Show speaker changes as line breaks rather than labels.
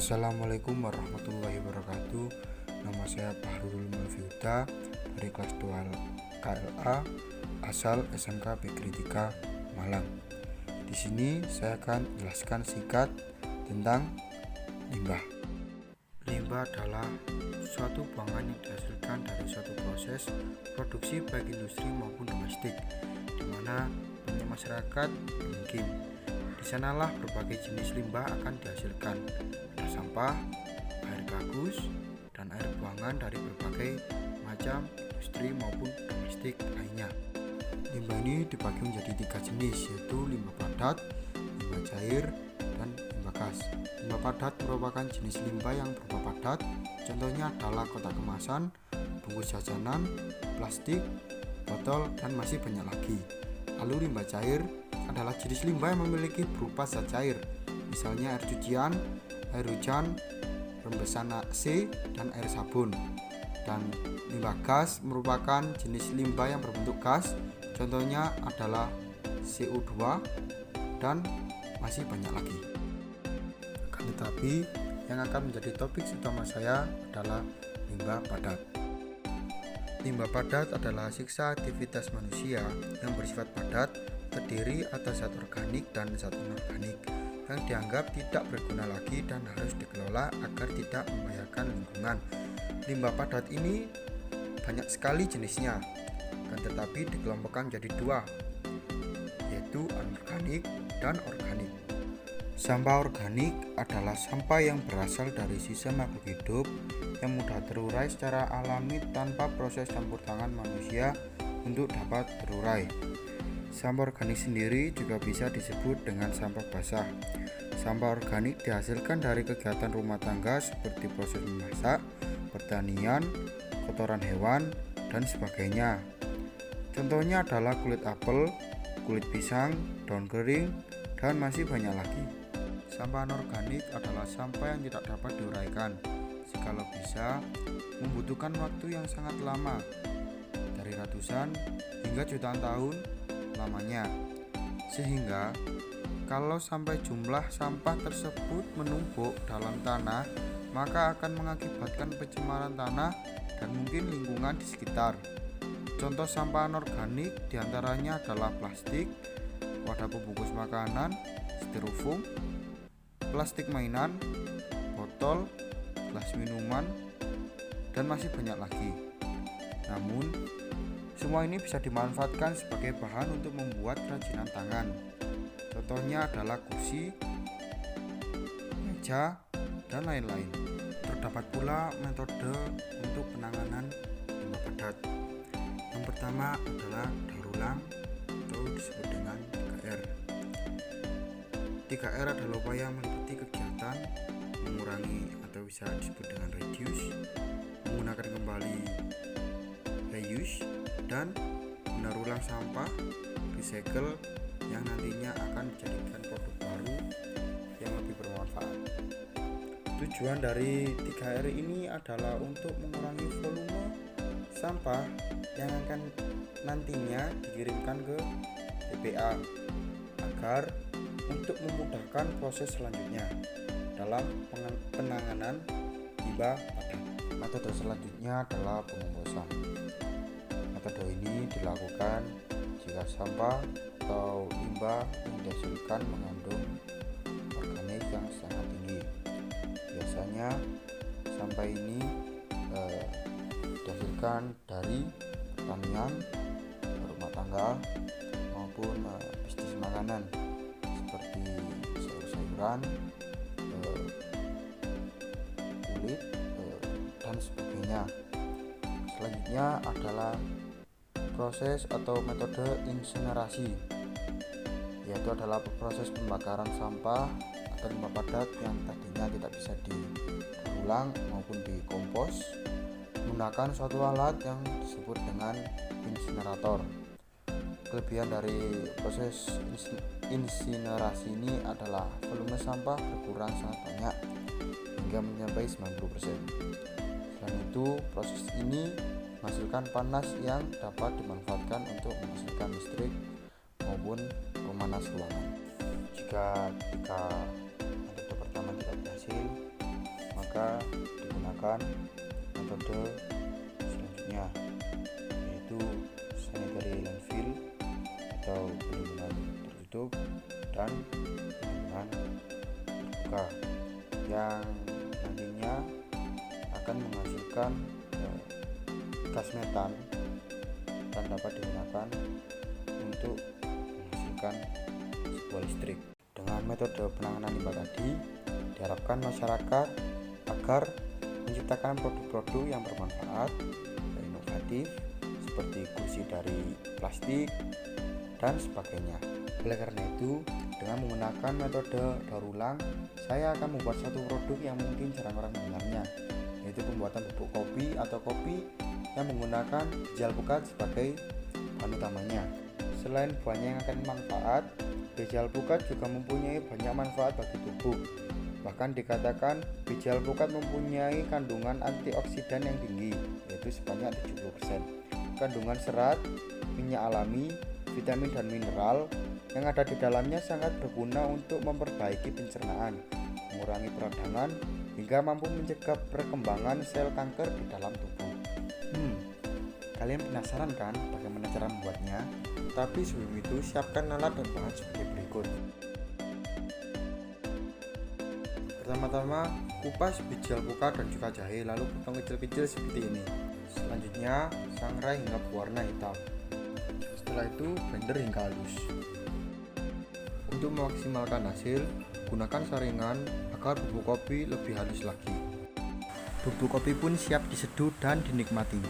Assalamualaikum warahmatullahi wabarakatuh. Nama saya Bahrul Malfiuta dari kelas 2 KLA asal SMK Negeri 3 Malang. Di sini saya akan menjelaskan singkat tentang limbah. Limbah adalah suatu buangan yang dihasilkan dari suatu proses produksi baik industri maupun domestik, di mana banyak masyarakat mungkin. Di sanalah berbagai jenis limbah akan dihasilkan. Ada sampah, air bagus, dan air buangan dari berbagai macam industri maupun domestik lainnya. Limbah ini dibagi menjadi 3 jenis, yaitu limbah padat, limbah cair, dan limbah gas. Limbah padat merupakan jenis limbah yang berupa padat, contohnya adalah kotak kemasan, bungkus jajanan, plastik, botol, dan masih banyak lagi. Lalu limbah cair adalah jenis limbah yang memiliki berupa zat cair, misalnya air cucian, air hujan, rembesan AC, dan air sabun. Dan limbah gas merupakan jenis limbah yang berbentuk gas, contohnya adalah CO2 dan masih banyak lagi. Akan tetapi yang akan menjadi topik utama saya adalah limbah padat. Limbah padat adalah sisa aktivitas manusia yang bersifat padat, terdiri atas zat organik dan zat anorganik yang dianggap tidak berguna lagi dan harus dikelola agar tidak membahayakan lingkungan. Limbah padat ini banyak sekali jenisnya, akan tetapi dikelompokkan menjadi 2, yaitu anorganik dan organik. Sampah organik adalah sampah yang berasal dari sisa makhluk hidup yang mudah terurai secara alami tanpa proses campur tangan manusia untuk dapat terurai. Sampah organik sendiri juga bisa disebut dengan sampah basah. Sampah organik dihasilkan dari kegiatan rumah tangga seperti proses memasak, pertanian, kotoran hewan, dan sebagainya. Contohnya adalah kulit apel, kulit pisang, daun kering, dan masih banyak lagi. Sampah anorganik adalah sampah yang tidak dapat diuraikan, jikalau bisa membutuhkan waktu yang sangat lama, dari ratusan hingga jutaan tahun lamanya, sehingga kalau sampai jumlah sampah tersebut menumpuk dalam tanah, maka akan mengakibatkan pencemaran tanah dan mungkin lingkungan di sekitar. Contoh sampah anorganik diantaranya adalah plastik, wadah pembungkus makanan, styrofoam, plastik mainan, botol, gelas minuman, dan masih banyak lagi. Namun semua ini bisa dimanfaatkan sebagai bahan untuk membuat kerajinan tangan. Contohnya adalah kursi, meja, dan lain-lain. Terdapat pula metode untuk penanganan limbah padat. Yang pertama adalah daur ulang atau disebut dengan 3R. 3R adalah upaya meliputi kegiatan mengurangi atau bisa disebut dengan reduce, menggunakan kembali reuse, dan mendaur ulang sampah, recycle yang nantinya akan dijadikan produk baru yang lebih bermanfaat. Tujuan dari 3R ini adalah untuk mengurangi volume sampah yang akan nantinya dikirimkan ke TPA agar untuk memudahkan proses selanjutnya dalam penanganan limbah padat. Metode selanjutnya adalah pengomposan. Metode ini dilakukan jika sampah atau limbah yang dihasilkan mengandung organik yang sangat tinggi. Biasanya sampah ini dihasilkan dari pertanian, rumah tangga, maupun bisnis makanan seperti sayur-sayuran, kulit, dan sebagainya. Selanjutnya adalah proses atau metode insinerasi, yaitu adalah proses pembakaran sampah atau limbah padat yang tadinya tidak bisa diulang maupun dikompos menggunakan suatu alat yang disebut dengan insinerator. Kelebihan dari proses insinerasi ini adalah volume sampah berkurang sangat banyak hingga mencapai 90%. Selain itu, proses ini menghasilkan panas yang dapat dimanfaatkan untuk menghasilkan listrik maupun pemanas ruangan. Jika metode pertama tidak berhasil, menggunakan metode selanjutnya, yaitu sanitary landfill atau penimbunan tertutup dan penimbunan terbuka, yang nantinya akan menghasilkan gas metan dan dapat digunakan untuk menghasilkan sebuah listrik. Dengan metode penanganan limbah tadi, diharapkan masyarakat agar menciptakan produk-produk yang bermanfaat dan inovatif seperti kursi dari plastik dan sebagainya. Oleh karena itu, dengan menggunakan metode daur ulang, saya akan membuat satu produk yang mungkin jarang orang mengenalnya, yaitu pembuatan bubuk kopi atau kopi yang menggunakan biji alpukat sebagai bahan utamanya. Selain buahnya yang akan bermanfaat, biji alpukat juga mempunyai banyak manfaat bagi tubuh. Bahkan dikatakan biji alpukat mempunyai kandungan antioksidan yang tinggi, yaitu sebanyak 70%. Kandungan serat, minyak alami, vitamin dan mineral yang ada di dalamnya sangat berguna untuk memperbaiki pencernaan, mengurangi peradangan, hingga mampu mencegah perkembangan sel kanker di dalam tubuh. Kalian penasaran kan bagaimana cara membuatnya? Tapi sebelum itu, siapkan alat dan bahan sebagai berikut. Pertama-tama, kupas biji alpukat dan juga jahe, lalu potong kecil-kecil seperti ini. Selanjutnya, sangrai hingga berwarna hitam. Setelah itu, blender hingga halus. Untuk memaksimalkan hasil, gunakan saringan agar bubuk kopi lebih halus lagi. Bubuk kopi pun siap diseduh dan dinikmati.